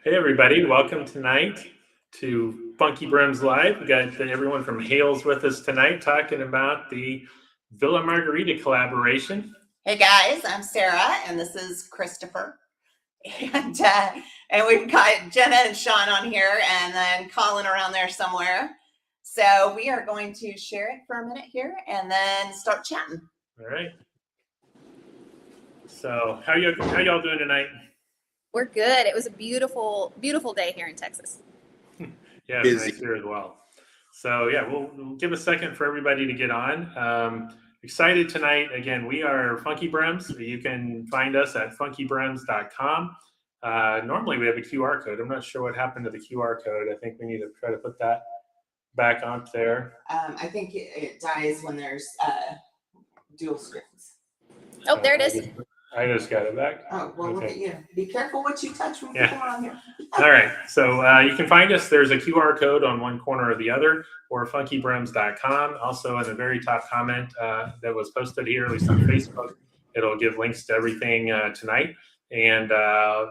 Hey everybody, welcome tonight to FunkyBrims Live. We got everyone from Hales with us tonight talking about the Villa Margarita collaboration. Hey guys, I'm Sarah and this is Christopher. And we've got Jenna and Sean on here and then Colin around there somewhere. So we are going to share it for a minute here and then start chatting. All right. So how y'all doing tonight? We're good. It was a beautiful, beautiful day here in Texas. Yeah, it's nice here as well. So yeah, we'll give a second for everybody to get on. Excited tonight. Again, we are FunkyBrims. You can find us at funkybrims.com. Normally we have a QR code. I'm not sure what happened to the QR code. I think we need to try to put that back on there. I think it dies when there's dual screens. Oh, there it is. I just got it back. Oh, well, look at you. Be careful what you touch when people are on here. All right. So you can find us. There's a QR code on one corner or the other, or funkybrims.com. Also, in the very top comment that was posted here, at least on Facebook, it'll give links to everything tonight. And,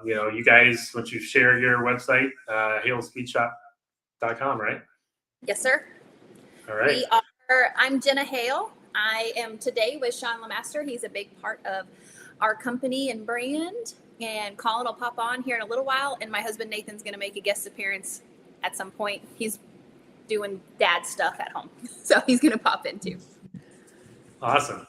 you guys, once you share your website, halespeedshop.com, right? Yes, sir. All right. I'm Jenna Hale. I am today with Sean Lemaster. He's a big part of our company and brand, and Colin will pop on here in a little while, and my husband Nathan's going to make a guest appearance at some point. He's doing dad stuff at home, so he's going to pop in too. Awesome.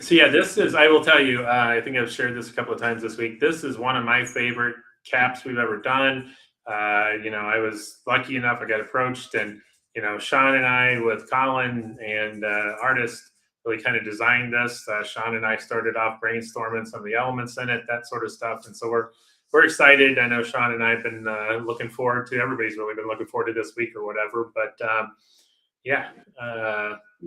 So yeah, this is, I will tell you, I think I've shared this a couple of times this week. This is one of my favorite caps we've ever done. I was lucky enough, I got approached, and Sean and I with Colin and artist really kind of designed this. Sean and I started off brainstorming some of the elements in it, that sort of stuff. And so we're excited. I know Sean and I have been looking forward to, everybody's really been looking forward to this week or whatever. But you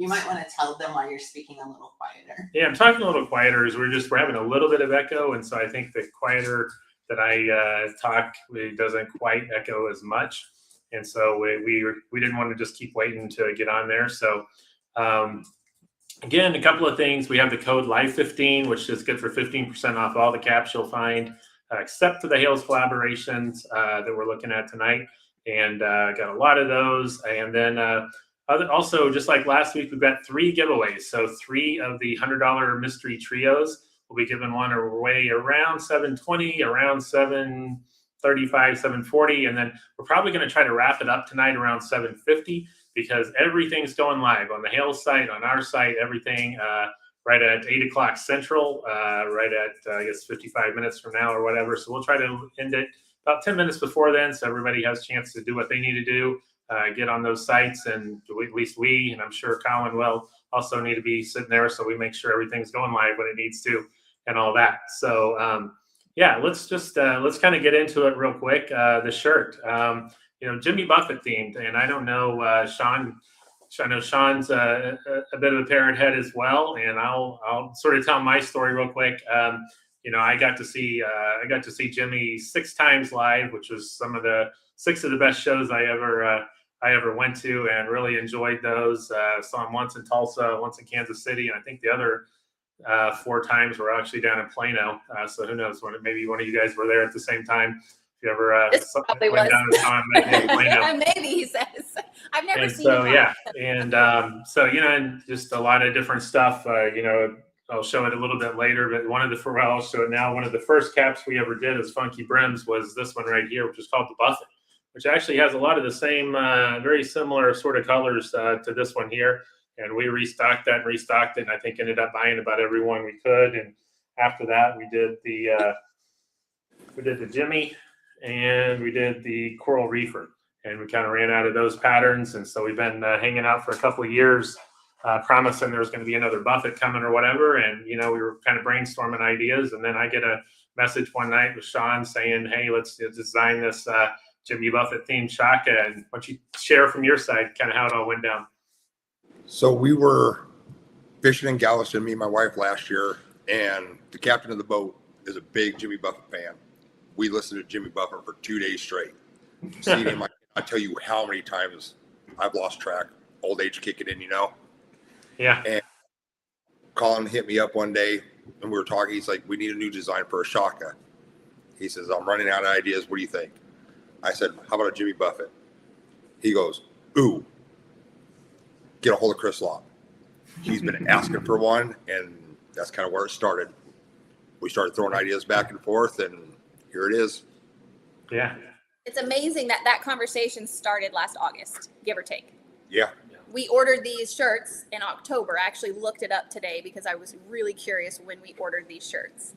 might want to tell them while you're speaking a little quieter. Yeah, I'm talking a little quieter as we're having a little bit of echo. And so I think the quieter that I talk, it doesn't quite echo as much. And so we didn't want to just keep waiting to get on there. So again, a couple of things. We have the code LIVE15, which is good for 15% off all the caps you'll find, except for the Hales collaborations that we're looking at tonight. And got a lot of those. And then also, just like last week, we've got 3 giveaways. So 3 of the $100 mystery trios. We'll be giving one away around 720, around 735, 740. And then we're probably going to try to wrap it up tonight around 750. Because everything's going live on the Hales site, on our site, everything right at 8 o'clock Central, right at, I guess, 55 minutes from now or whatever. So we'll try to end it about 10 minutes before then so everybody has a chance to do what they need to do, get on those sites. And at least we, and I'm sure Colin will, also need to be sitting there so we make sure everything's going live when it needs to and all that. So, let's just, let's kind of get into it real quick. The shirt. Jimmy Buffett themed, and I don't know, Sean. I know Sean's a bit of a parrot head as well, and I'll sort of tell my story real quick. I got to see Jimmy 6 times live, which was some of the 6 of the best shows I ever went to, and really enjoyed those. Saw him once in Tulsa, once in Kansas City, and I think the other 4 times were actually down in Plano. So who knows? Maybe one of you guys were there at the same time. You ever probably was. Maybe he says. I've never seen it. And just a lot of different stuff. I'll show it a little bit later, but I'll show it now. One of the first caps we ever did as FunkyBrims was this one right here, which is called the Buffett, which actually has a lot of the same, very similar sort of colors to this one here. And we restocked it, and I think ended up buying about every one we could. And after that, we did the Jimmy. And we did the Coral Reefer, and we kind of ran out of those patterns. And so we've been hanging out for a couple of years, promising there was going to be another Buffett coming or whatever. And, we were kind of brainstorming ideas. And then I get a message one night with Sean saying, hey, let's design this Jimmy Buffett themed shaka. And why don't you share from your side kind of how it all went down? So we were fishing in Galveston, me and my wife, last year. And the captain of the boat is a big Jimmy Buffett fan. We listened to Jimmy Buffett for 2 days straight. Seeing him, I tell you how many times I've lost track. Old age kicking in, Yeah. And Colin hit me up one day, and we were talking. He's like, we need a new design for a shaka. He says, I'm running out of ideas. What do you think? I said, how about a Jimmy Buffett? He goes, ooh, get a hold of Chris Long. He's been asking for one, and that's kind of where it started. We started throwing ideas back and forth, and here it is. Yeah. It's amazing that that conversation started last August, give or take. Yeah. We ordered these shirts in October. I actually looked it up today because I was really curious when we ordered these shirts.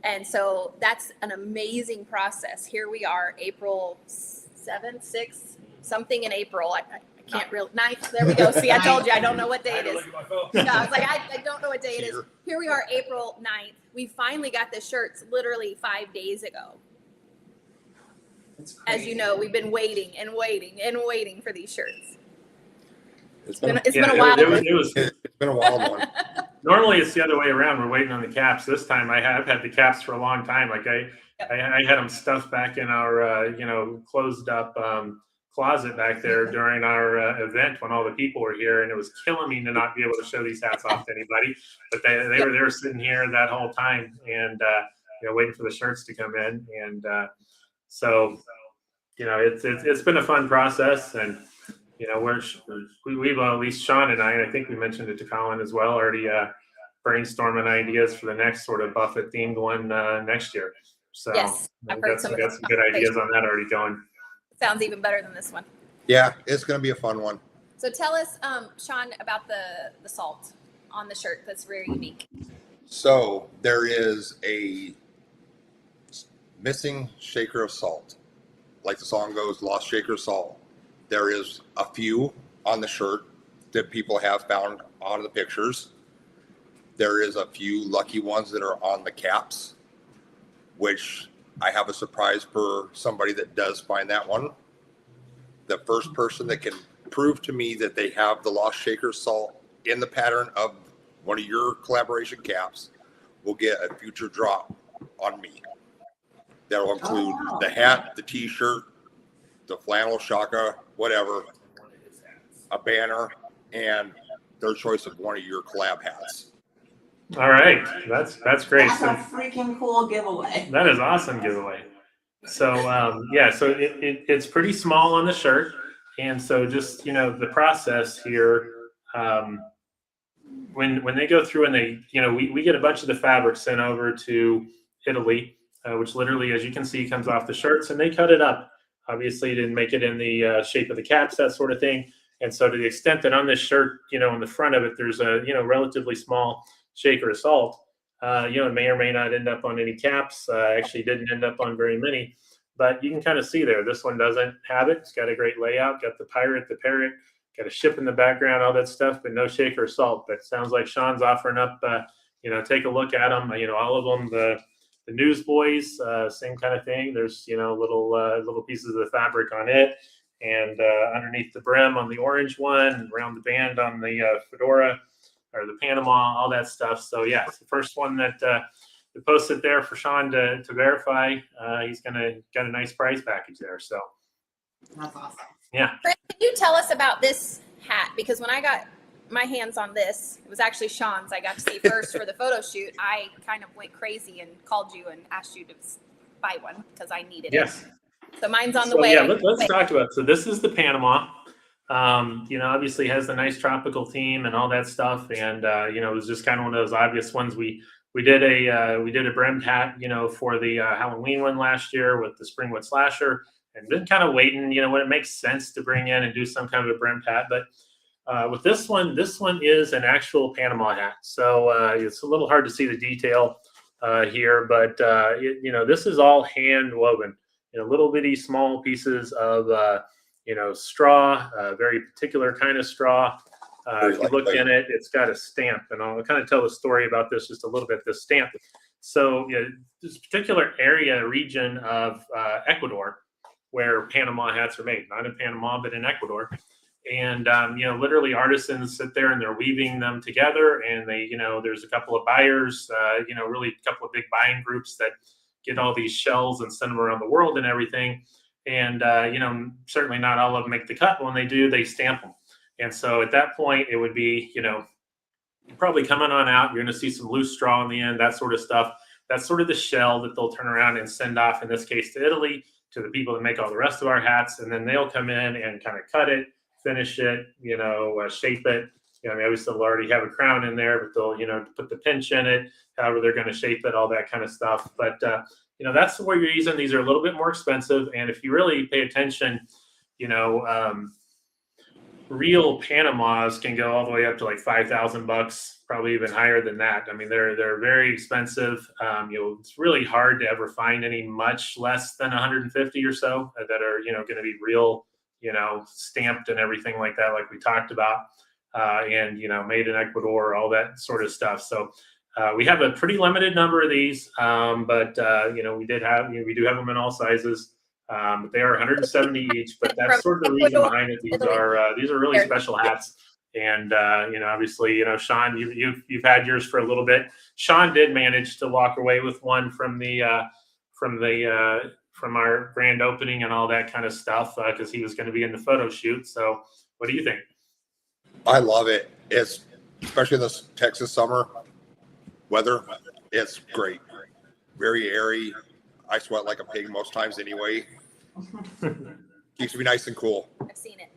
And so that's an amazing process. Here we are, April 7th, 6th, something in April. I can't really, 9th, there we go. See, I told you, I don't know what day it is. No, I was like, I don't know what day it is. Here we are, April 9th. We finally got the shirts literally 5 days ago. As you know, we've been waiting and waiting and waiting for these shirts. It's been a while. It's been a wild one. Normally it's the other way around. We're waiting on the caps. This time I have had the caps for a long time. Like I had them stuffed back in our, closed up closet back there during our event when all the people were here, and it was killing me to not be able to show these hats off to anybody. But they were sitting here that whole time and waiting for the shirts to come in, and so it's been a fun process, and we've at least Sean and I think we mentioned it to Colin as well, already brainstorming ideas for the next sort of Buffett themed one next year. So yes, I've heard some good ideas on that already going. Sounds even better than this one. Yeah, it's going to be a fun one. So tell us, Sean, about the salt on the shirt that's very unique. So there is a missing shaker of salt. Like the song goes, lost shaker of salt. There is a few on the shirt that people have found on the pictures. There is a few lucky ones that are on the caps, which I have a surprise for somebody that does find that one. The first person that can prove to me that they have the lost shaker salt in the pattern of one of your collaboration caps will get a future drop on me. That'll include the hat, the t-shirt, the flannel shaka, whatever, a banner, and their choice of one of your collab hats. All right, that's great. That's a freaking cool giveaway. That is awesome giveaway. So so it's pretty small on the shirt, and so just the process here. When they go through and they we get a bunch of the fabric sent over to Italy, which literally, as you can see, comes off the shirts, and they cut it up. Obviously, didn't make it in the shape of the caps, that sort of thing. And so to the extent that on this shirt, on the front of it, there's a, relatively small shaker of salt, it may or may not end up on any caps. Actually didn't end up on very many, but you can kind of see there, this one doesn't have it. It's got a great layout, got the pirate, the parrot, got a ship in the background, all that stuff, but no shaker of salt. But it sounds like Sean's offering up, take a look at them, all of them, the Newsboys, same kind of thing. There's, little pieces of the fabric on it, and underneath the brim on the orange one, and around the band on the fedora or the Panama, all that stuff. So yeah, it's the first one that we posted there for Sean to verify. He's got a nice prize package there. So That's awesome. Yeah. Chris, can you tell us about this hat? Because when I got my hands on this, it was actually Sean's I got to see first for the photo shoot. I kind of went crazy and called you and asked you to buy one because I needed it. So mine's on the way. Yeah, let's talk about it. So this is the Panama. Obviously has the nice tropical theme and all that stuff. And, it was just kind of one of those obvious ones. We did a brimmed hat, for the Halloween one last year with the Springwood Slasher, and been kind of waiting, when it makes sense to bring in and do some kind of a brimmed hat. But with this one is an actual Panama hat. So it's a little hard to see the detail here, but this is all hand woven, little bitty small pieces of straw, very particular kind of straw. If you look in it, it's got a stamp, and I'll kind of tell the story about this just a little bit. This stamp. So this particular region of Ecuador, where Panama hats are made, not in Panama, but in Ecuador. And, literally artisans sit there and they're weaving them together. And they, there's a couple of buyers, really a couple of big buying groups that get all these shells and send them around the world and everything. And, certainly not all of them make the cut. When they do, they stamp them. And so at that point, it would be, probably coming on out. You're going to see some loose straw in the end, that sort of stuff. that's sort of the shell that they'll turn around and send off, in this case, to Italy, to the people that make all the rest of our hats. And then they'll come in and kind of cut it, finish it, shape it. I mean, obviously they'll already have a crown in there, but they'll, put the pinch in it, however they're going to shape it, all that kind of stuff. But, that's where you're using. These are a little bit more expensive. And if you really pay attention, real Panamas can go all the way up to like $5,000, probably even higher than that. I mean, they're very expensive. It's really hard to ever find any much less than 150 or so that are, going to be real, stamped and everything like that, like we talked about, and, made in Ecuador, all that sort of stuff. So we have a pretty limited number of these, but we do have them in all sizes. But they are 170 each, but that's sort of the reason behind it. These are really special hats. And, obviously, Sean, you've had yours for a little bit. Sean did manage to walk away with one from our grand opening and all that kind of stuff, because he was going to be in the photo shoot. So what do you think? I love it. It's especially this Texas summer weather. It's great. Very airy. I sweat like a pig most times anyway. Keeps me nice and cool. I've seen it.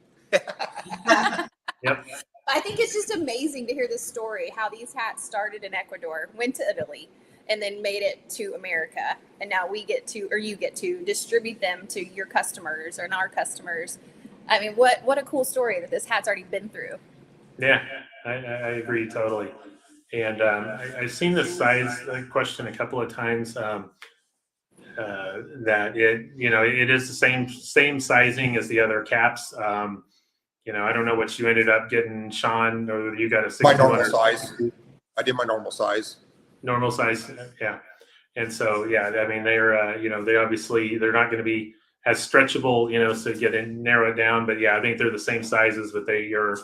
Yep. I think it's just amazing to hear this story, how these hats started in Ecuador, went to Italy, and then made it to America. And now you get to distribute them to your customers and our customers. I mean, what a cool story that this hat's already been through. Yeah, I agree totally. And I've seen this size question a couple of times. That it is the same sizing as the other caps. I don't know what you ended up getting, Sean, or you got a 61. My normal size. I did my normal size. Normal size, yeah. And so, yeah, I mean, they're, they're not going to be as stretchable, so you get to narrow it down. But yeah, I think they're the same sizes, but they are,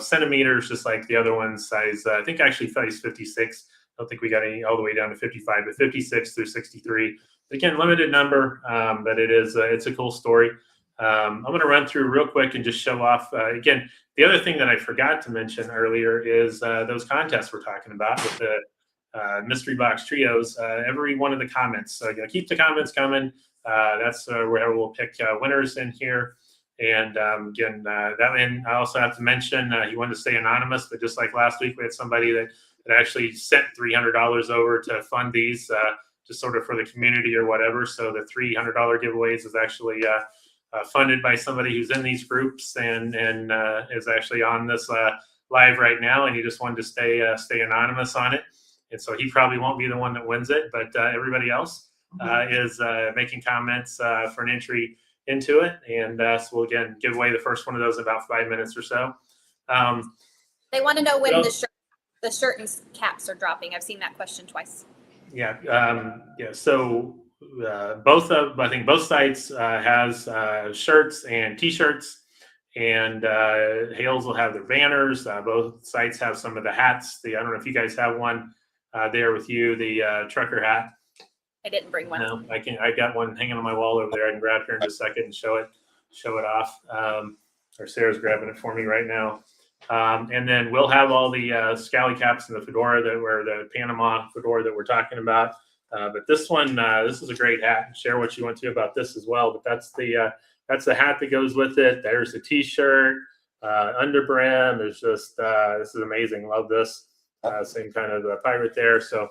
centimeters, just like the other one's size. I think actually size 56. I don't think we got any all the way down to 55, but 56 through 63. Again, limited number, but it's a cool story. I'm going to run through real quick and just show off. Again, the other thing that I forgot to mention earlier is those contests we're talking about with the mystery box trios. Every one of the comments. So keep the comments coming. That's where we'll pick winners in here. And again, I also have to mention he wanted to stay anonymous, but just like last week, we had somebody that actually sent $300 over to fund these. Just sort of for the community or whatever. So the $300 giveaways is actually funded by somebody who's in these groups and is actually on this live right now. And he just wanted to stay anonymous on it. And so he probably won't be the one that wins it, but everybody else is making comments for an entry into it. And so we'll again give away the first one of those in about 5 minutes or so. They want to know when the shirt and caps are dropping. I've seen that question twice. Yeah. So I think both sites has shirts and T-shirts, and Hales will have their banners. Both sites have some of the hats. I don't know if you guys have one there with you, the trucker hat. I didn't bring one. No, I got one hanging on my wall over there. I can grab here in just a second and show it off. Or Sarah's grabbing it for me right now. And then we'll have all the scally caps and the fedora the Panama fedora that we're talking about. But this one, this is a great hat. Share what you want to about this as well. But that's the hat that goes with it. There's the T-shirt, underbrim. There's just this is amazing. Love this. Same kind of pirate there. So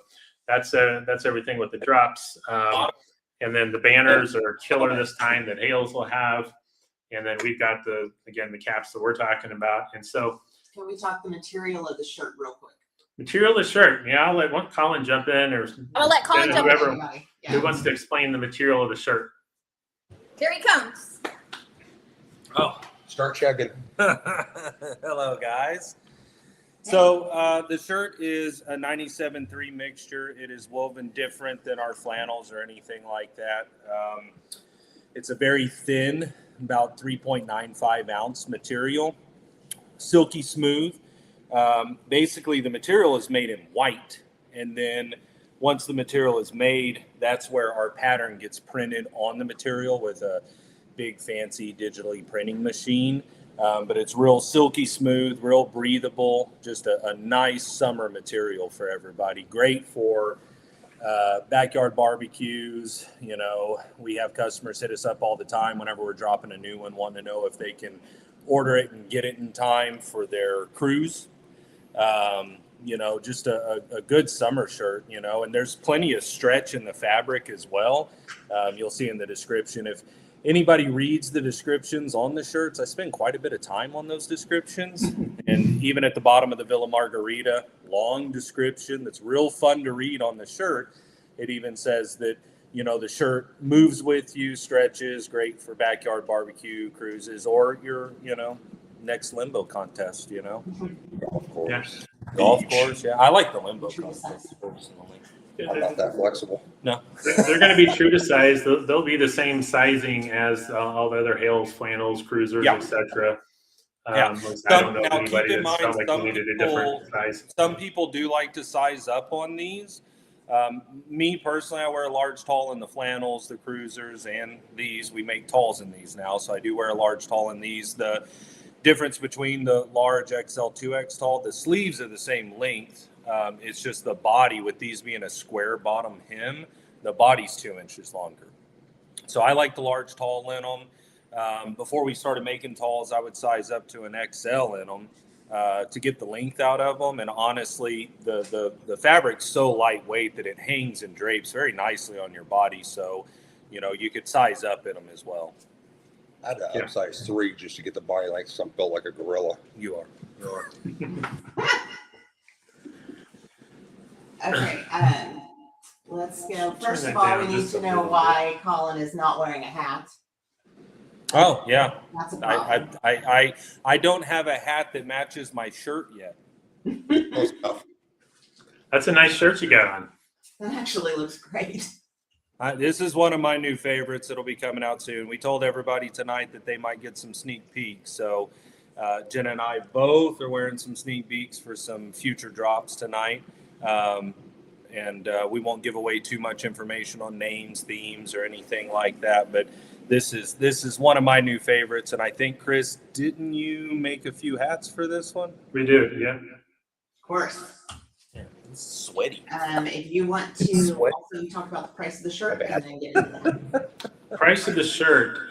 that's everything with the drops. And then the banners are killer this time that Hales will have. And then we've got the caps that we're talking about. And so, can we talk the material of the shirt real quick? Material of the shirt. Yeah, I'll let Colin jump in, or I'll let Colin jump in. Who wants to explain the material of the shirt? Here he comes. Oh, Start checking. hello guys. So the shirt is a 97.3 mixture. It is woven different than our flannels or anything like that. It's a very thin, about 3.95 ounce material, silky smooth. Basically, the material is made in white, and then once the material is made, that's where our pattern gets printed on the material with a big fancy digitally printing machine. But it's real silky smooth, real breathable, just a nice summer material for everybody. Great for backyard barbecues. You know, we have customers hit us up all the time whenever we're dropping a new one, wanting to know if they can order it and get it in time for their cruise. You know, just a good summer shirt, you know, and there's plenty of stretch in the fabric as well. You'll see in the description. If anybody reads the descriptions on the shirts, I spend quite a bit of time on those descriptions. And even at the bottom of the Villa Margarita, long description that's real fun to read on the shirt. It even says that, you know, the shirt moves with you, stretches, great for backyard barbecue cruises or your, you know, next limbo contest, you know. Golf course. Golf course, yeah. I like the limbo contest personally. I'm not that flexible. No. They're going to be true to size. They'll be the same sizing as all the other Hales, flannels, cruisers, Yeah. etc. Yeah. I don't know Now, anybody keep in that felt mind, like they needed a different size. some people do like to size up on these. Me personally, I wear a large tall in the flannels, the cruisers, and these. We make talls in these now, so I do wear a large tall in these. The difference between the large XL 2X tall, the sleeves are the same length. It's just the body, with these being a square bottom hem, the body's 2 inches longer. So I like the large tall in them. Before we started making talls, I would size up to an XL in them to get the length out of them. And honestly, the fabric's so lightweight that it hangs and drapes very nicely on your body. So, you know, you could size up in them as well. I'd upsize 3 just to get the body like something built like a gorilla. You are. Okay, let's go. First that of all, down we need just to a know little why Colin is not wearing a hat. Oh, yeah. That's a problem. I don't have a hat that matches my shirt yet. Close enough. That's a nice shirt you got on. That actually looks great. This is one of my new favorites. It'll be coming out soon. We told everybody tonight that they might get some sneak peeks. So Jenna and I both are wearing some sneak peeks for some future drops tonight. And we won't give away too much information on names, themes, or anything like that. But this is one of my new favorites. And I think, Chris, didn't you make a few hats for this one? We do, yeah. Of course. Yeah, it's sweaty. If you want to Sweat. also talk about the price of the shirt and then get into that. Price of the shirt.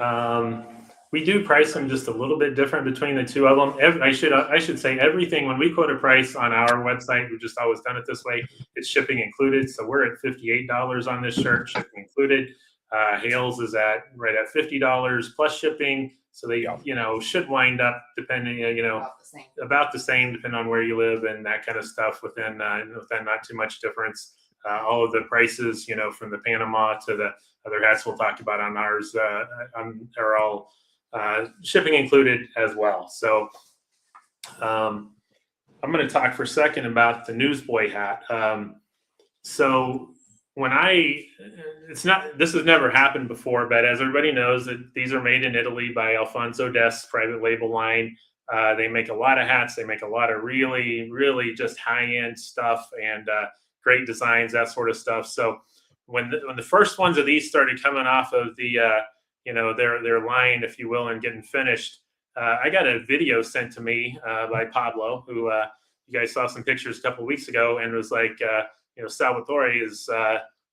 We do price them just a little bit different between the two of them. I should say everything, when we quote a price on our website, we've just always done it this way. It's shipping included. So we're at $58 on this shirt, shipping included. Hales is right at $50 plus shipping. So they, you know, should wind up depending, you know, about the same depending on where you live and that kind of stuff within not too much difference. All of the prices, you know, from the Panama to the other hats we'll talk about on ours are all shipping included as well. So I'm going to talk for a second about the Newsboy hat. So when this has never happened before, but as everybody knows, that these are made in Italy by Alfonso Dest's private label line. They make a lot of hats. They make a lot of really, really just high-end stuff and great designs, that sort of stuff. So when the first ones of these started coming off of the you know, their line, if you will, and getting finished, I got a video sent to me by Pablo, who you guys saw some pictures a couple of weeks ago, and was like, you know, Salvatore is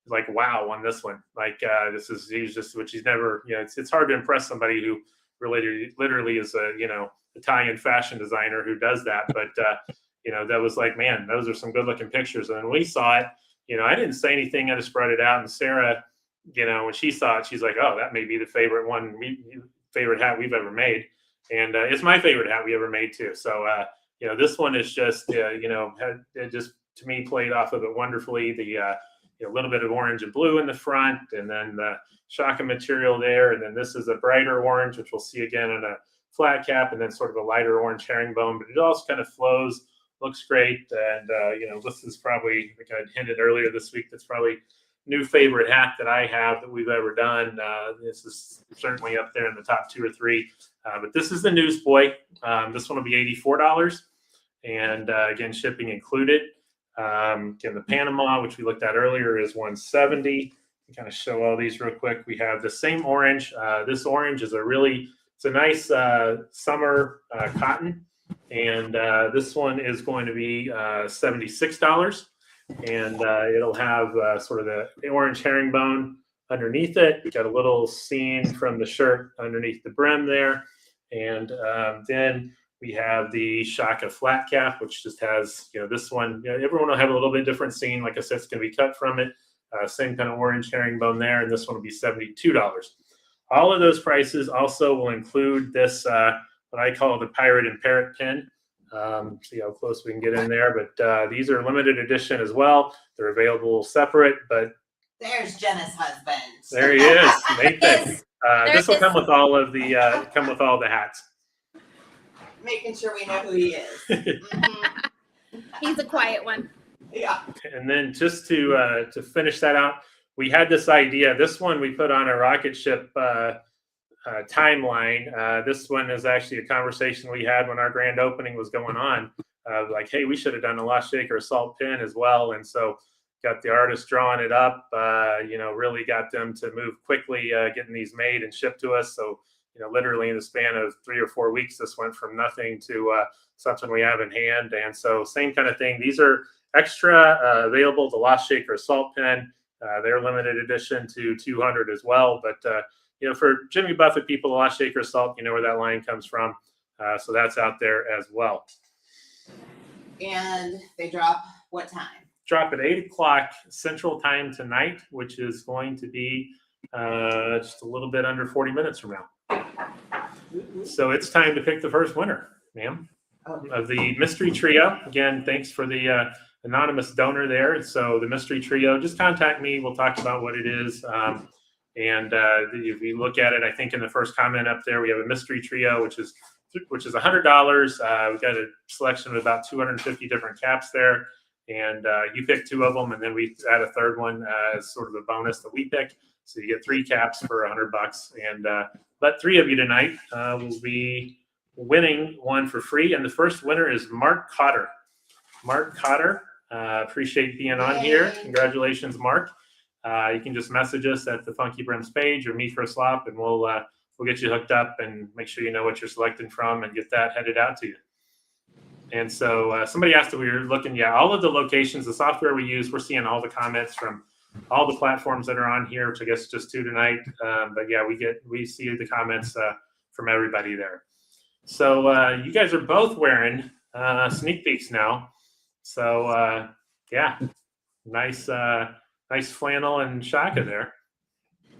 like, wow, on this one. Like, he's never, you know, it's hard to impress somebody who literally is a, you know, Italian fashion designer who does that. But, you know, that was like, man, those are some good looking pictures. And when we saw it, you know, I didn't say anything. I just brought it out. And Sarah, you know, when she saw it, she's like, oh, that may be the favorite hat we've ever made. And it's my favorite hat we ever made too. So, you know, this one is just, you know, it just, to me, played off of it wonderfully. The you know, little bit of orange and blue in the front, and then the Shaka material there. And then this is a brighter orange, which we'll see again in a flat cap, and then sort of a lighter orange herringbone. But it also kind of flows, looks great. And, you know, this is probably, like I hinted earlier this week, that's probably new favorite hat that I have that we've ever done. This is certainly up there in the top 2 or 3. But this is the Newsboy. This one will be $84. And again, shipping included. Again, the Panama, which we looked at earlier, is $170. Kind of show all these real quick. We have the same orange. This orange is it's a nice summer cotton. And this one is going to be $76. and it'll have sort of the orange herringbone underneath it. We got a little scene from the shirt underneath the brim there, and then we have the Shaka flat cap, which just has, this one. Everyone will have a little bit different scene. Like I said, it's going to be cut from it. Same kind of orange herringbone there, and this one will be $72. All of those prices also will include this, what I call the Pirate and Parrot pin. See how close we can get in there, but these are limited edition as well. They're available separate, but There's Jenna's husband. there he is, Nathan. This will his- come with all of the the hats. Making sure we know who he is. Mhm. He's a quiet one. Yeah. And then just to finish that out, we had this idea. This one we put on a rocket ship timeline. This one is actually a conversation we had when our grand opening was going on. Like, hey, we should have done a Lost Shaker Assault pin as well. And so got the artist drawing it up, really got them to move quickly, getting these made and shipped to us. So, literally in the span of 3 or 4 weeks, this went from nothing to something we have in hand. And so same kind of thing. These are extra available, the Lost Shaker Assault pin. They're limited edition to 200 as well. But, for Jimmy Buffett people, the Lost Shaker Assault, where that line comes from. So that's out there as well. And they drop what time? Drop at 8 o'clock Central Time tonight, which is going to be just a little bit under 40 minutes from now. So it's time to pick the first winner, ma'am, of the mystery trio. Again, thanks for the anonymous donor there. So the mystery trio, just contact me. We'll talk about what it is. And if you look at it, I think in the first comment up there, we have a mystery trio, which is $100. We've got a selection of about 250 different caps there. And you pick 2 of them, and then we add a third one as sort of a bonus that we pick. So you get 3 caps for $100. And but 3 of you tonight will be winning one for free. And the first winner is Mark Cotter. Mark Cotter, appreciate being on here. Congratulations, Mark. You can just message us at the FunkyBrims page or me for a slop, and we'll get you hooked up and make sure you know what you're selecting from and get that headed out to you. And so somebody asked if we were looking, all of the locations, the software we use, we're seeing all the comments from all the platforms that are on here, which I guess just 2 tonight. But yeah, we see the comments from everybody there. So you guys are both wearing sneak peeks now. So nice flannel and Shaka there.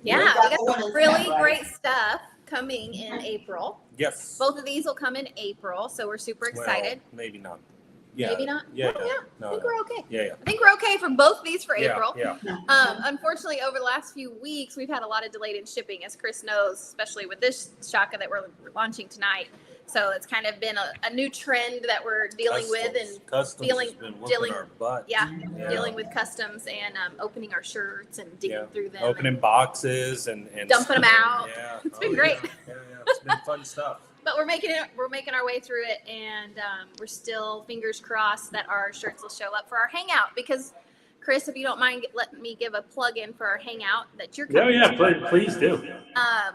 Yeah, we got some really great stuff coming in April. Yes. Both of these will come in April, so we're super excited. Well, maybe not. Yeah. Maybe not? Yeah. Oh, yeah. No, I think we're okay. Yeah. I think we're okay for both these for April. Yeah. Unfortunately, over the last few weeks, we've had a lot of delayed in shipping, as Chris knows, especially with this Shaka that we're launching tonight. So it's kind of been a new trend that we're dealing with and Customs dealing- has been whooping dealing- our butt. dealing with customs and opening our shirts and digging through them. Opening boxes and dumping them out. Yeah. It's been great. Yeah. It's been fun stuff. But we're making our way through it, and we're still fingers crossed that our shirts will show up for our hangout. Because, Chris, if you don't mind, let me give a plug in for our hangout that you're coming to. Please do.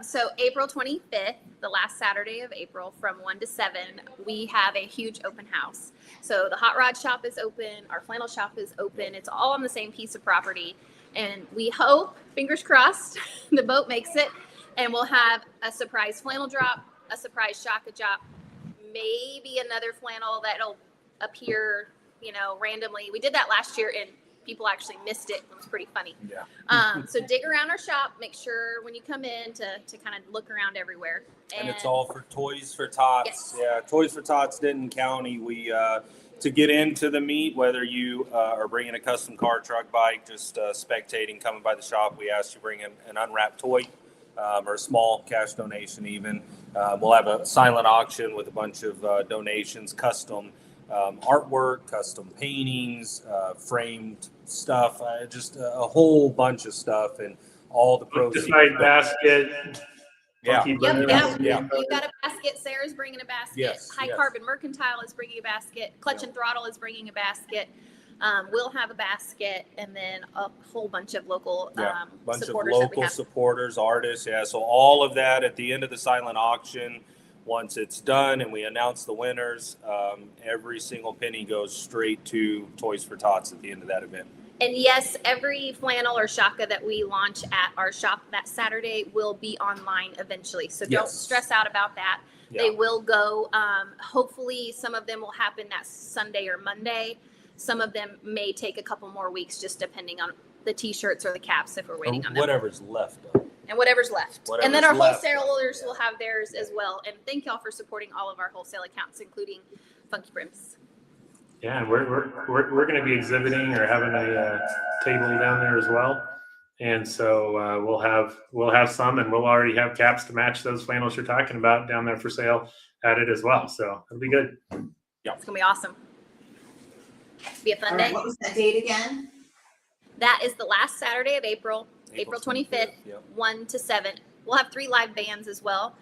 So April 25th, the last Saturday of April, from 1 to 7, we have a huge open house. So the hot rod shop is open, our flannel shop is open. It's all on the same piece of property, and we hope, fingers crossed, the boat makes it, and we'll have a surprise flannel drop, a surprise Shaka drop, maybe another flannel that'll appear, randomly. We did that last year and people actually missed it. It was pretty funny. Yeah. So dig around our shop, make sure when you come in to kind of look around everywhere. And it's all for Toys for Tots. Yes. Yeah, Toys for Tots, Denton County. We to get into the meet, whether you are bringing a custom car, truck, bike, just spectating, coming by the shop, we ask you bring in an unwrapped toy. Or a small cash donation even. We'll have a silent auction with a bunch of donations, custom artwork, custom paintings, framed stuff, just a whole bunch of stuff, and all the proceeds. Side basket. Yeah. Funky Yep, Brims. Yeah. We've got a basket. Sarah's bringing a basket. Yes, High yes. Carbon Mercantile is bringing a basket. Clutch and Throttle is bringing a basket. We'll have a basket, and then a whole bunch of local Bunch of supporters that we local have. supporters, artists. Yeah, so all of that at the end of the silent auction, once it's done and we announce the winners, every single penny goes straight to Toys for Tots at the end of that event. And yes, every flannel or shaka that we launch at our shop that Saturday will be online eventually. So don't Yes. stress out about that. Yeah. They will go. Hopefully, some of them will happen that Sunday or Monday. Some of them may take a couple more weeks, just depending on the T-shirts or the caps if we're waiting on them. Whatever's left of it. And whatever's left. Whatever's and then our left. wholesalers will have theirs as well. And thank y'all for supporting all of our wholesale accounts, including FunkyBrims. Yeah, and we're going to be exhibiting or having a table down there as well, and so we'll have some, and we'll already have caps to match those flannels you're talking about down there for sale at it as well. So it'll be good. Yeah, It's gonna be awesome. Be a fun All day. right, what was that date again? That is the last Saturday of April, April 25th, Yep. 1 to 7. We'll have 3 live bands as well.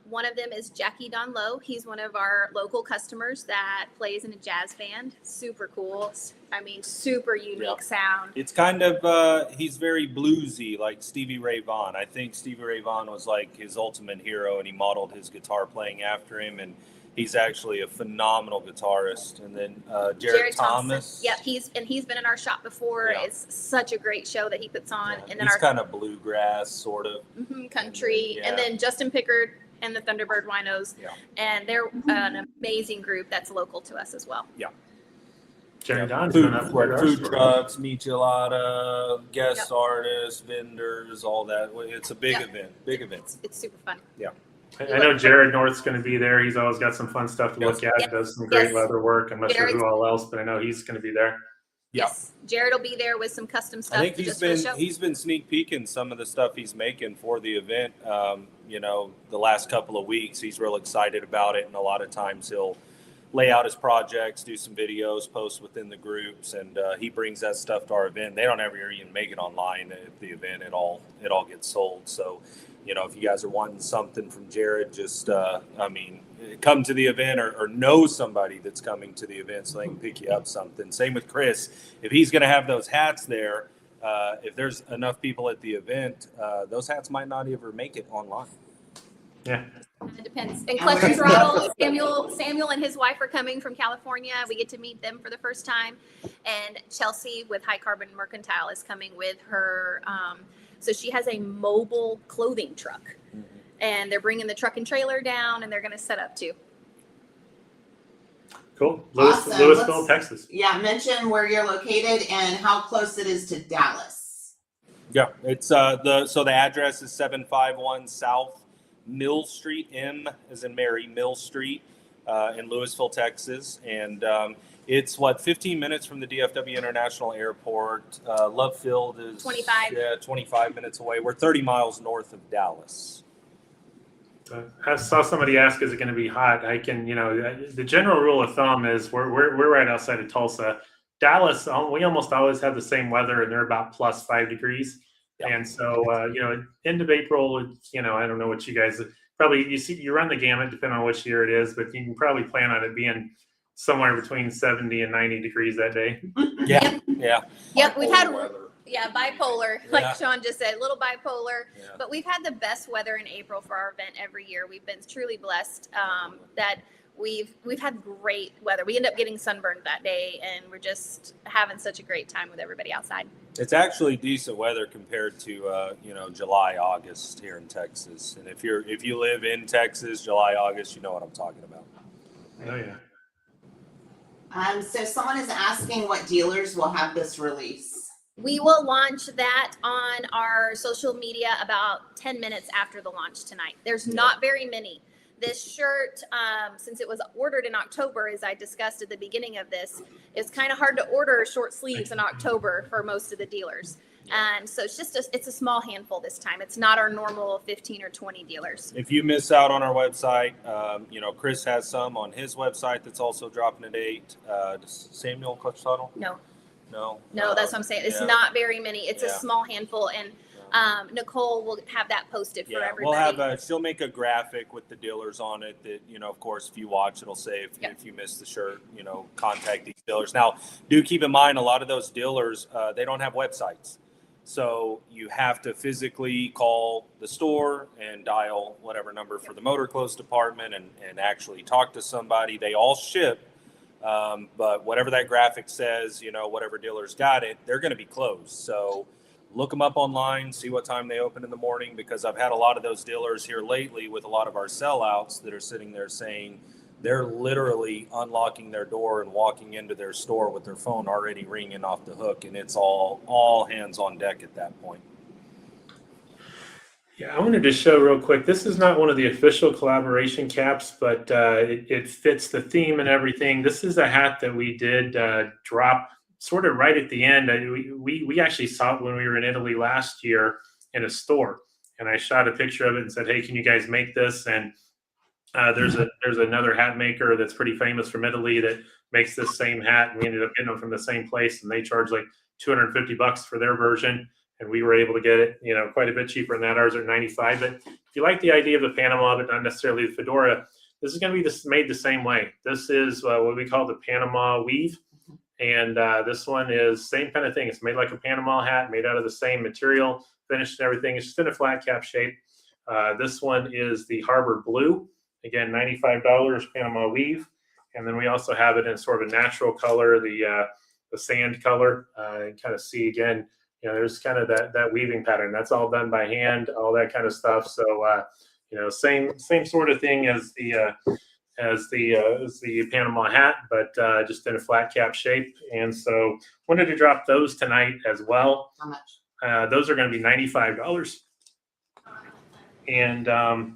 One of them is Jackie Don Lowe. He's one of our local customers that plays in a jazz band. Super cool. I mean, super unique Yep. sound. It's kind of, he's very bluesy, like Stevie Ray Vaughan. I think Stevie Ray Vaughan was like his ultimate hero, and he modeled his guitar playing after him. And he's actually a phenomenal guitarist. And then Jared Thomas. Yep, he's been in our shop before. Yeah. It's such a great show that he puts on. Yeah, And then he's our kind of bluegrass, sort of. country, Yeah. and then Justin Pickard and the Thunderbird Winos. Yeah. And they're an amazing group that's local to us as well. Jerry Don's Food, been up for our food store. trucks, michelada, guest Yep. artists, vendors, all that. It's a big Yep. event. Big event. It's super fun. I know Jared North's going to be there. He's always got some fun stuff to look at. Yes. Does some great Yes. leather work. I'm not sure Jared's- who all else, but I know he's going to be there. Yeah. Yes, Jared will be there with some custom stuff. I think just for the show. he's been sneak peeking some of the stuff he's making for the event. The last couple of weeks, he's real excited about it, and a lot of times he'll lay out his projects, do some videos, post within the groups, and he brings that stuff to our event. They don't ever even make it online at the event. It all gets sold. So, if you guys are wanting something from Jared, just come to the event or know somebody that's coming to the event so they can pick you up something. Same with Chris. If he's going to have those hats there, if there's enough people at the event, those hats might not ever make it online. Yeah. It depends. And And Clutch and we're- Throttle, Samuel and his wife are coming from California. We get to meet them for the first time. And Chelsea with High Carbon Mercantile is coming with her. So she has a mobile clothing truck. And they're bringing the truck and trailer down, and they're going to set up too. Cool. Awesome. Louisville, Let's- Texas. Yeah, mention where you're located and how close it is to Dallas. Yeah, it's the address is 751 South Mill Street, M as in Mary, Mill Street, in Louisville, Texas, and it's 15 minutes from the DFW International Airport. Love Field is 25. Yeah, 25 minutes away. We're 30 miles north of Dallas. I saw somebody ask, "Is it going to be hot?" I can, the general rule of thumb is we're right outside of Tulsa. Dallas, we almost always have the same weather, and they're about plus 5 degrees. Yeah. And so, end of April, I don't know what you guys probably you run the gamut depending on which year it is, but you can probably plan on it being somewhere between 70 and 90 degrees that day. Yeah. Yep, we've had Weather. bipolar, like Yeah. Sean just said, a little bipolar. Yeah. But we've had the best weather in April for our event every year. We've been truly blessed that we've had great weather. We end up getting sunburned that day, and we're just having such a great time with everybody outside. It's actually decent weather compared to July, August here in Texas. And if you live in Texas, July, August, you know what I'm talking about. Oh yeah. So someone is asking what dealers will have this release. We will launch that on our social media about 10 minutes after the launch tonight. There's not very many. This shirt, since it was ordered in October, as I discussed at the beginning of this, it's kind of hard to order short sleeves in October for most of the dealers. And so it's a small handful this time. It's not our normal 15 or 20 dealers. If you miss out on our website, Chris has some on his website that's also dropping at 8. Does Samuel Clutch Tunnel? No, No. that's what I'm saying. It's Yeah. not very many. It's a Yeah. small handful. And Nicole will have that posted for Yeah, everybody. she'll make a graphic with the dealers on it that, of course, if you watch, it'll say if you missed the shirt, contact these dealers. Now, do keep in mind, a lot of those dealers, they don't have websites. So you have to physically call the store and dial whatever number for the motor clothes department and actually talk to somebody. They all ship, but whatever that graphic says, whatever dealer's got it, they're going to be closed. So look them up online, see what time they open in the morning, because I've had a lot of those dealers here lately with a lot of our sellouts that are sitting there saying they're literally unlocking their door and walking into their store with their phone already ringing off the hook, and it's all hands on deck at that point. Yeah, I wanted to show real quick. This is not one of the official collaboration caps, but it fits the theme and everything. This is a hat that we did drop sort of right at the end. We actually saw it when we were in Italy last year in a store, and I shot a picture of it and said, "Hey, can you guys make this?" And there's another hat maker that's pretty famous from Italy that makes this same hat, and we ended up getting them from the same place, and they charge like $250 for their version, and we were able to get it, quite a bit cheaper than that. Ours are $95. But if you like the idea of the Panama, but not necessarily the fedora, this is going to be made the same way. This is what we call the Panama weave, and this one is same kind of thing. It's made like a Panama hat, made out of the same material, finished and everything. It's just in a flat cap shape. This one is the Harbor Blue. Again, $95 Panama weave, and then we also have it in sort of a natural color, the sand color. And kind of see again, there's kind of that weaving pattern. That's all done by hand, all that kind of stuff. So same sort of thing as the Panama hat, but just in a flat cap shape. And so wanted to drop those tonight as well. How much? Those are going to be $95. And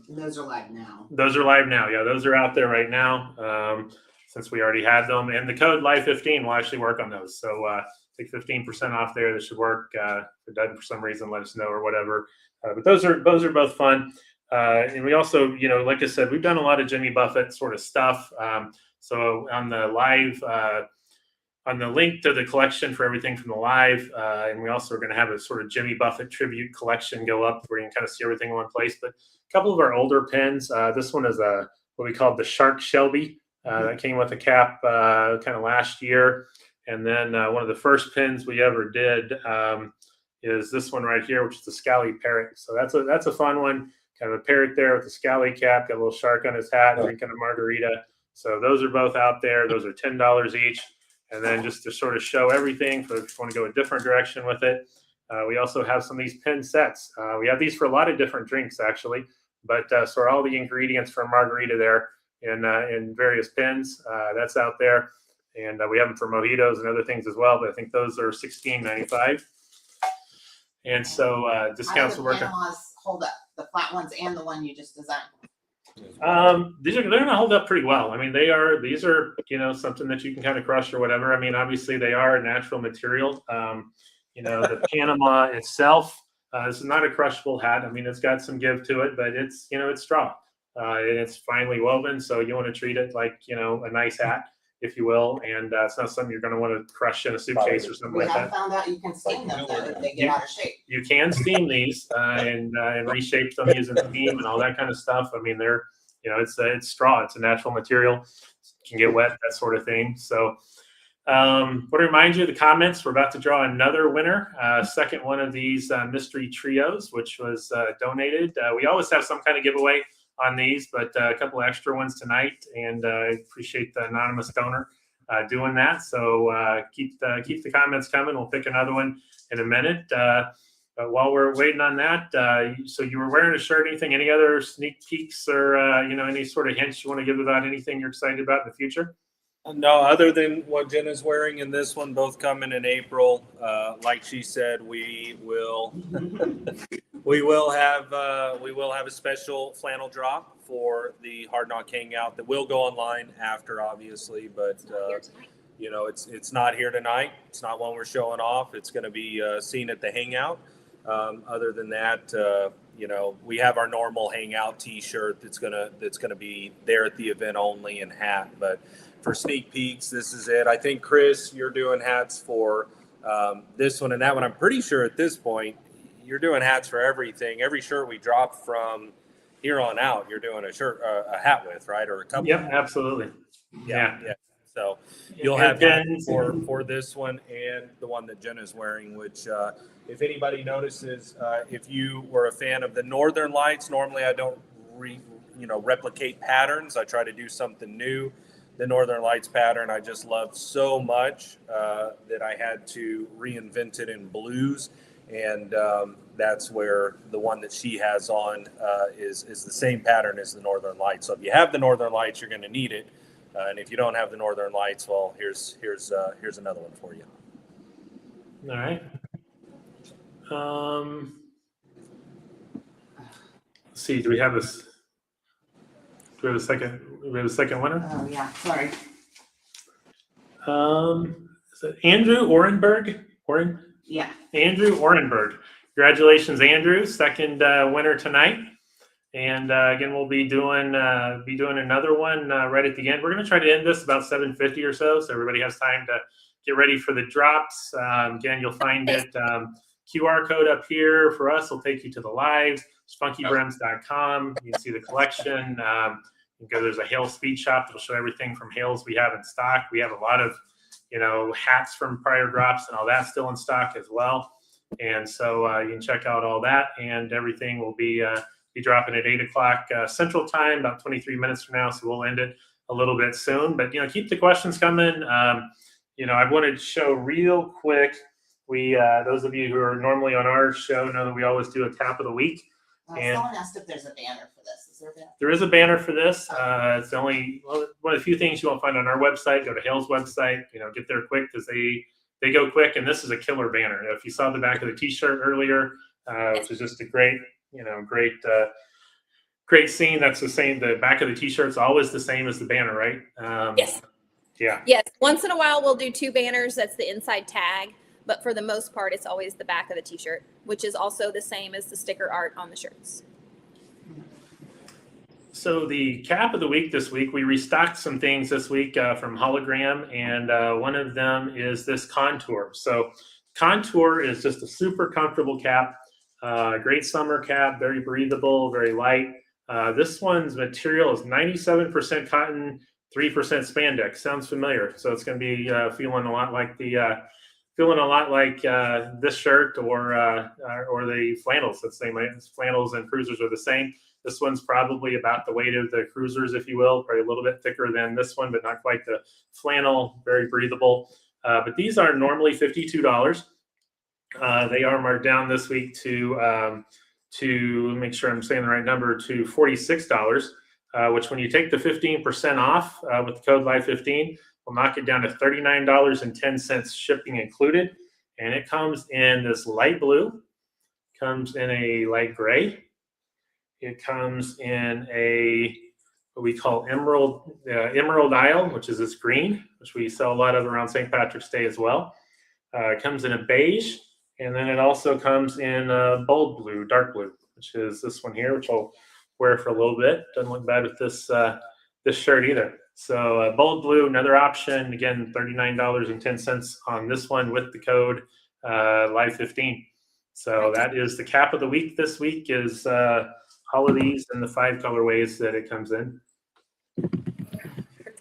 those are live now. Those are live now. Yeah, those are out there right now. Since we already had them, and the code Live15 will actually work on those. So take 15% off there. That should work. If it doesn't for some reason, let us know or whatever. But those are both fun. And we also, like I said, we've done a lot of Jimmy Buffett sort of stuff. So on the live. On the link to the collection for everything from the live, and we also are going to have a sort of Jimmy Buffett tribute collection go up where you can kind of see everything in one place. But a couple of our older pins, this one is what we call the Shark Shelby that came with a cap kind of last year. And then one of the first pins we ever did is this one right here, which is the Scally Parrot. So that's a fun one. Kind of a parrot there with a Scally cap, got a little shark on his hat, drinking a margarita. So those are both out there. Those are $10 each. And then just to sort of show everything for if you want to go a different direction with it, we also have some of these pin sets. We have these for a lot of different drinks, actually. But so all the ingredients for margarita there in various pins, that's out there. And we have them for mojitos and other things as well. But I think those are $16.95. And so discounts will work. Panamas hold up, the flat ones and the one you just designed. They're going to hold up pretty well. I mean, these are something that you can kind of crush or whatever. I mean, obviously they are a natural material. The Panama itself, this is not a crushable hat. I mean, it's got some give to it, but it's straw and it's finely woven. So you want to treat it like a nice hat, if you will, and it's not something you're going to want to crush in a suitcase or something We like have that. found out you can steam them though if they get out of shape. You can steam these and reshape them using steam and all that kind of stuff. I mean, they're it's straw. It's a natural material. It can get wet, that sort of thing. So, want to remind you of the comments. We're about to draw another winner. Second one of these mystery trios, which was donated. We always have some kind of giveaway on these, but a couple extra ones tonight, and I appreciate the anonymous donor doing that. So keep the comments coming. We'll pick another one in a minute. While we're waiting on that, so you were wearing a shirt. Anything? Any other sneak peeks or any sort of hints you want to give about anything you're excited about in the future? No, other than what Jenna's wearing in this one, both coming in April. Like she said, we will have a special flannel drop for the Hard Knock Hangout that will go online after, obviously, but it's not here tonight. It's not one we're showing off. It's going to be seen at the Hangout. Other than that, we have our normal Hangout T-shirt that's gonna be there at the event only, and hat. But for sneak peeks, this is it. I think Chris, you're doing hats for this one and that one. I'm pretty sure at this point you're doing hats for everything. Every shirt we drop from here on out, you're doing a hat with, right? Or a couple. Yep, absolutely. Yeah. So you'll And have that pins. for this one and the one that Jenna's wearing, which if anybody notices, if you were a fan of the Northern Lights, normally I don't replicate patterns. I try to do something new. The Northern Lights pattern I just loved so much that I had to reinvent it in blues. And that's where the one that she has on is the same pattern as the Northern Lights. So if you have the Northern Lights, you're going to need it. And if you don't have the Northern Lights, well, here's another one for you. All right. Let's see. Do we have a second? We have a second winner. Oh yeah, sorry. Is it Andrew Orenberg? Yeah. Andrew Orenberg. Congratulations, Andrew. Second winner tonight. And again, we'll be doing another one right at the end. We're going to try to end this about 7:50 or so everybody has time to get ready for the drops. Again, you'll find it QR code up here for us. Will take you to the live. It's FunkyBrims.com. You can see the collection. You can go. There's a Hales Speed Shop that'll show everything from Hales we have in stock. We have a lot of hats from prior drops and all that still in stock as well. And so you can check out all that, and everything will be dropping at 8 o'clock Central Time, about 23 minutes from now. So we'll end it a little bit soon. But keep the questions coming. I wanted to show real quick. We those of you who are normally on our show know that we always do a tap of the week. And Someone asked if there's a banner for this. Is there a banner? there is a banner for this. It's the only one of the few things you won't find on our website. Go to Hales' website. Get there quick because they go quick. And this is a killer banner. If you saw the back of the T-shirt earlier, which is just a great scene. That's the same. The back of the T-shirt's always the same as the banner, right? Yes. Yeah. Yes. Once in a while, we'll do two banners. That's the inside tag. But for the most part, it's always the back of the T-shirt, which is also the same as the sticker art on the shirts. So the cap of the week this week, we restocked some things this week from Hologram, and one of them is this Contour. So Contour is just a super comfortable cap, great summer cap, very breathable, very light. This one's material is 97% cotton, 3% spandex. Sounds familiar. So it's going to be feeling a lot like this shirt or the flannels. That's the same. Flannels and cruisers are the same. This one's probably about the weight of the cruisers, if you will, probably a little bit thicker than this one, but not quite the flannel, very breathable. But these are normally $52. They are marked down this week to make sure I'm saying the right number, to $46, which when you take the 15% off with the code LIVE15, we'll knock it down to $39.10 shipping included. And it comes in this light blue, comes in a light gray. It comes in what we call emerald isle, which is this green, which we sell a lot of around St. Patrick's Day as well. It comes in a beige, and then it also comes in a bold blue, dark blue, which is this one here, which I'll wear for a little bit. Doesn't look bad with this shirt either. So bold blue, another option. Again, $39.10 on this one with the code LIVE15. So that is the cap of the week this week, is all of these in the 5 colorways that it comes in.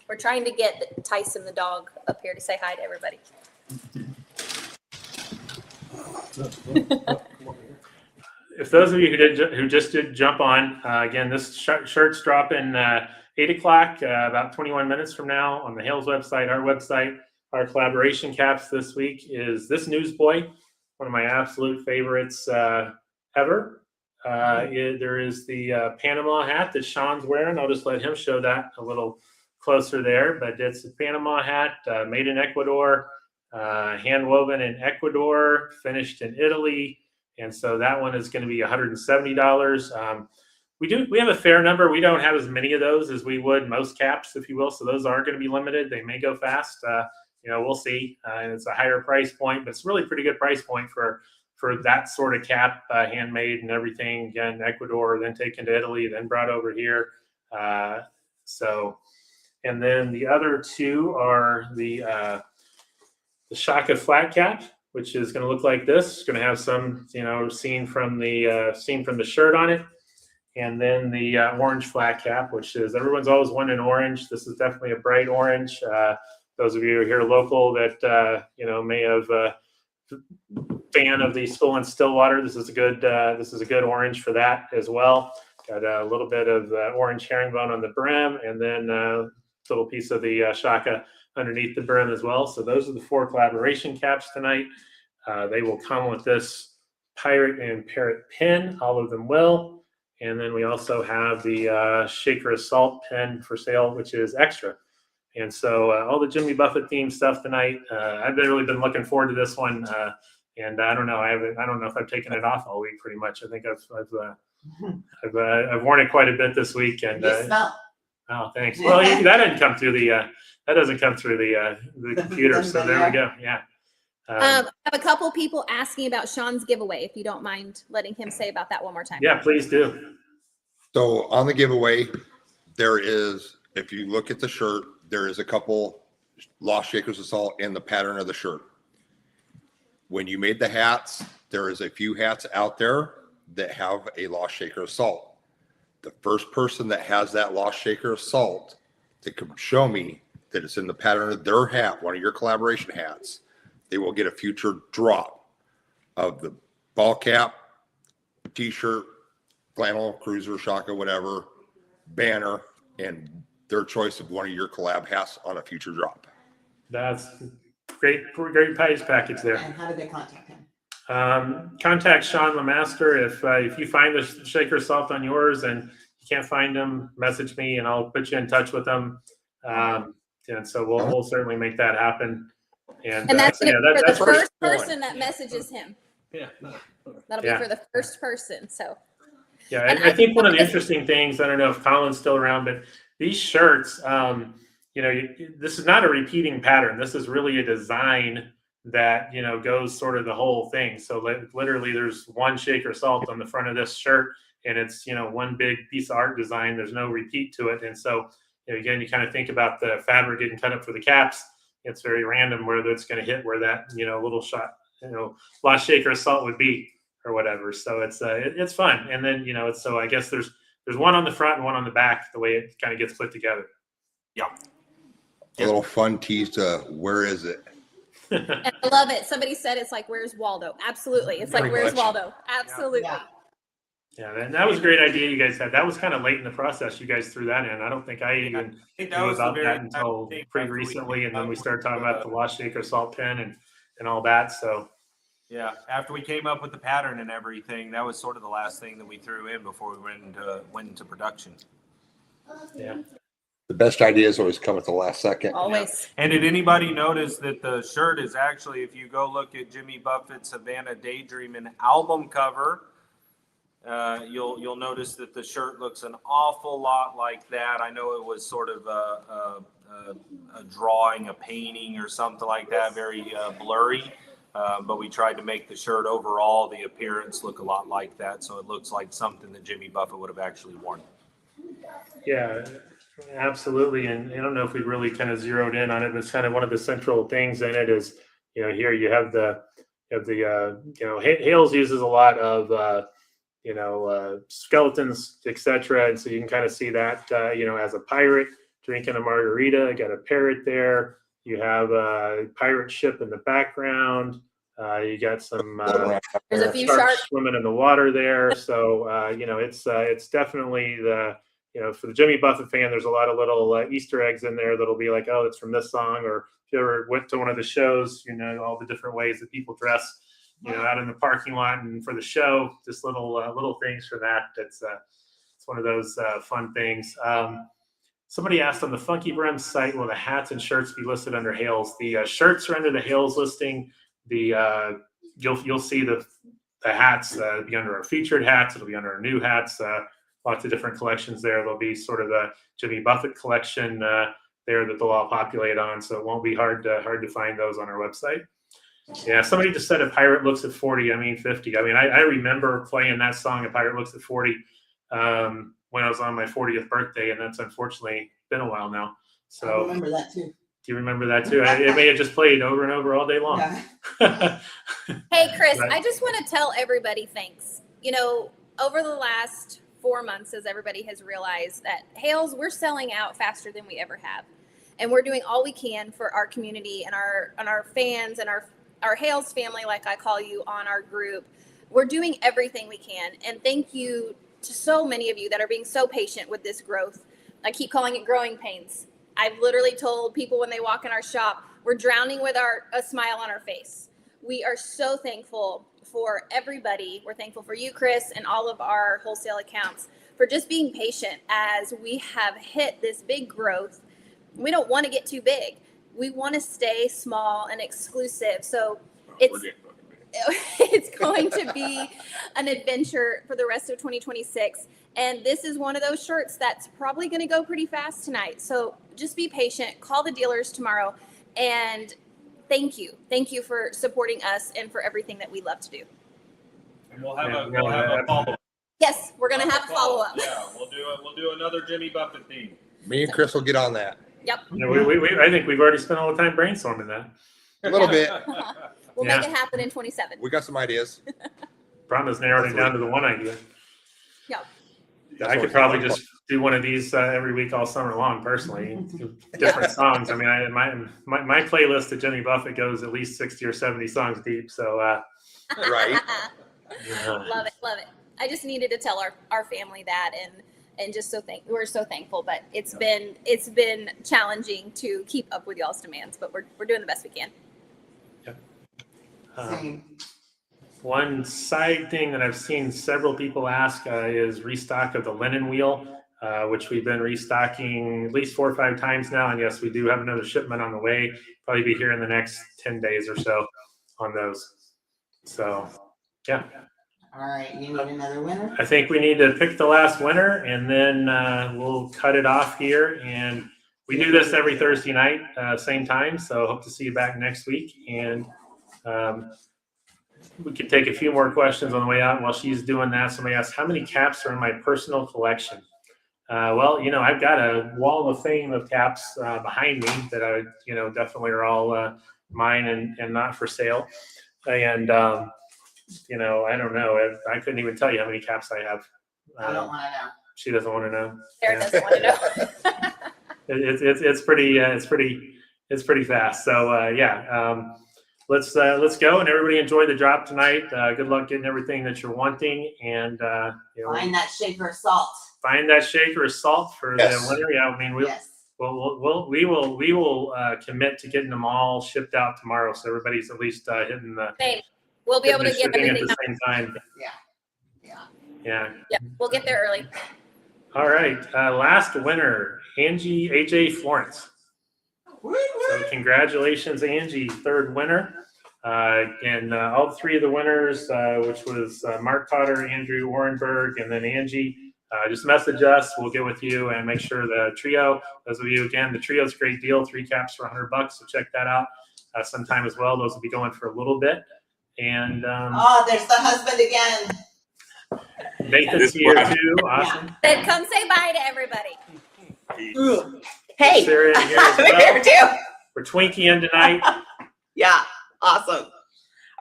We're trying to get Tyson the dog up here to say hi to everybody. If those of you who just did jump on, again, this shirt's dropping 8 o'clock, about 21 minutes from now on the Hales website, our website. Our collaboration caps this week is this Newsboy, one of my absolute favorites ever. There is the Panama hat that Sean's wearing. I'll just let him show that a little closer there. But it's a Panama hat made in Ecuador, hand woven in Ecuador, finished in Italy. And so that one is going to be $170. We have a fair number. We don't have as many of those as we would most caps, if you will. So those are going to be limited. They may go fast. We'll see. And it's a higher price point, but it's really pretty good price point for that sort of cap, handmade and everything. Again, Ecuador, then taken to Italy, then brought over here. And then the other two are the Shaka flat cap, which is going to look like this. It's going to have some, scene from the shirt on it. And then the orange flat cap, which is, everyone's always wanting orange. This is definitely a bright orange. those of you who are here local that may have fan of the Full and Stillwater, this is a good orange for that as well. Got a little bit of orange herringbone on the brim, and then a little piece of the shaka underneath the brim as well. So those are the 4 collaboration caps tonight. They will come with this pirate and parrot pin. All of them will. And then we also have the Shaker Assault pin for sale, which is extra. And so all the Jimmy Buffett themed stuff tonight. I've really been looking forward to this one. And I don't know. I don't know if I've taken it off all week. Pretty much. I think I've worn it quite a bit this week. And You smell. oh, thanks. Well, that didn't come through the. That doesn't come through the computer. So there we go. Yeah. I have a couple people asking about Sean's giveaway. If you don't mind letting him say about that one more time. Yeah, please do. So on the giveaway, there is, if you look at the shirt, there is a couple Lost Shakers Assault in the pattern of the shirt. When you made the hats, there is a few hats out there that have a Lost Shaker Assault. The first person that has that Lost Shaker Assault that can show me that it's in the pattern of their hat, one of your collaboration hats, they will get a future drop of the ball cap, t-shirt, flannel, cruiser, shaka, whatever, banner, and their choice of one of your collab hats on a future drop. That's great prize package there. And how did they contact him? Contact Sean Lemaster. If you find the Shaker Assault on yours and you can't find them, message me and I'll put you in touch with them. And so we'll certainly make that happen. And that's for the first person that messages him. Yeah. That'll be for the first person. So. Yeah, and I think one of the interesting things, I don't know if Colin's still around, but these shirts, this is not a repeating pattern. This is really a design that, goes sort of the whole thing. So literally there's one Shaker Assault on the front of this shirt and it's, one big piece of art design. There's no repeat to it. And so, again, you kind of think about the fabric getting cut up for the caps. It's very random where it's going to hit where that, little shot, Lost Shaker Assault would be or whatever. So it's fun. And then, so I guess there's one on the front and one on the back, the way it kind of gets put together. Yeah. A little fun tease to where is it? And I love it. Somebody said it's like, where's Waldo? Absolutely. It's like, Pretty where's much. Waldo? Absolutely. Yeah. Yeah, and that was a great idea you guys had. That was kind of late in the process. You guys threw that in. I don't think I even knew about that until pretty recently. And then we started talking about the Lost Shaker Assault pen and all that. So yeah, after we came up with the pattern and everything, that was sort of the last thing that we threw in before we went into production. yeah. The best ideas always come at the last second. Always. And did anybody notice that the shirt is actually, if you go look at Jimmy Buffett's Havana Daydreamin' album cover, you'll notice that the shirt looks an awful lot like that. I know it was sort of a drawing, a painting or something like that, very blurry. But we tried to make the shirt overall, the appearance look a lot like that. So it looks like something that Jimmy Buffett would have actually worn. Yeah, absolutely. And I don't know if we really kind of zeroed in on it, but it's kind of one of the central things in it is, here you have Hales uses a lot of, skeletons, etc. And so you can kind of see that, as a pirate drinking a margarita, got a parrot there. You have a pirate ship in the background. You got some There's a few sharks sharks. swimming in the water there. So, it's definitely for the Jimmy Buffett fan, there's a lot of little Easter eggs in there that'll be like, oh, it's from this song. Or if you ever went to one of the shows, all the different ways that people dress, out in the parking lot and for the show, just little things for that. It's one of those fun things. Somebody asked on the FunkyBrims site, will the hats and shirts be listed under Hales? The shirts are under the Hales listing. You'll see the hats be under our featured hats. It'll be under our new hats. Lots of different collections there. There'll be sort of the Jimmy Buffett collection there that they'll all populate on. So it won't be hard to find those on our website. Yeah, somebody just said a pirate looks at 40. I mean 50. I mean, I remember playing that song, A Pirate Looks at 40, when I was on my 40th birthday, and that's unfortunately been a while now. So I remember that too. Do you remember that too? It may have just played over and over all day long. Yeah. Hey, Chris, Right. I just want to tell everybody thanks. Over the last 4 months, as everybody has realized that Hales, we're selling out faster than we ever have. and we're doing all we can for our community and our fans and our Hales family, like I call you, on our group. We're doing everything we can, and thank you to so many of you that are being so patient with this growth. I keep calling it growing pains. I've literally told people when they walk in our shop, we're drowning with a smile on our face. We are so thankful for everybody. We're thankful for you, Chris, and all of our wholesale accounts for just being patient as we have hit this big growth. We don't want to get too big. We want to stay small and exclusive. So it's going to be an adventure for the rest of 2026. And this is one of those shirts that's probably going to go pretty fast tonight. So just be patient, call the dealers tomorrow, and thank you. Thank you for supporting us and for everything that we love to do. And we'll have a follow-up. Yes, we're going to have a follow-up. Yeah, we'll do another Jimmy Buffett theme. Me and Chris will get on that. Yep. Yeah, I think we've already spent all the time brainstorming that. A little bit. We'll Yeah. make it happen in 27. We got some ideas. Problem is narrowed it down to the one idea. Yep. I could probably just do one of these every week all summer long, personally. Different songs. I mean, my playlist of Jimmy Buffett goes at least 60 or 70 songs deep. So, Right. yeah. Love it. I just needed to tell our family that, and just we're so thankful. But it's been challenging to keep up with y'all's demands, but we're doing the best we can. One side thing that I've seen several people ask is restock of the linen wheel, which we've been restocking at least 4 or 5 times now. And yes, we do have another shipment on the way. Probably be here in the next 10 days or so on those. So, yeah. All right, you need another winner? I think we need to pick the last winner, and then we'll cut it off here. And we do this every Thursday night, same time. So hope to see you back next week. And we could take a few more questions on the way out. While she's doing that, somebody asked, how many caps are in my personal collection? Well, I've got a wall of fame of caps behind me that I, definitely are all mine and not for sale. And, I don't know. I couldn't even tell you how many caps I have. I don't want to know. She doesn't want to know. Sarah doesn't want to know. It's pretty fast. So yeah. Let's go, and everybody enjoy the drop tonight. Good luck getting everything that you're wanting, and Find that shaker of salt. find that shaker of salt for Yes. the winter. Yeah, I mean we will commit to getting them all shipped out tomorrow, so everybody's at least hitting the Same. We'll be able to get shipping at everything the out. same time. Yeah. Yeah. Yeah, we'll get there early. All right. Last winner, AJ Florence. So congratulations, Angie, third winner. And all 3 of the winners, which was Mark Potter, Andrew Warrenberg, and then Angie, just message us. We'll get with you and make sure the trio, those of you, again, the trio's a great deal, 3 caps for $100. So check that out sometime as well. Those will be going for a little bit. And There's the husband again. Nathan's here too. Awesome. Then come say bye to everybody. Hey, Sarah here as I'm well. here too. We're Twinkie in tonight. Yeah, awesome.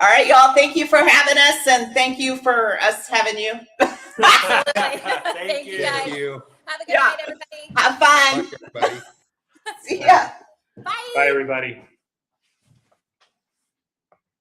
All right, y'all. Thank you for having us, and thank you for us having you. Thank you, guys. Thank you. Have a good night, everybody. Have fun. Bye, everybody. See ya. Bye. Bye, everybody.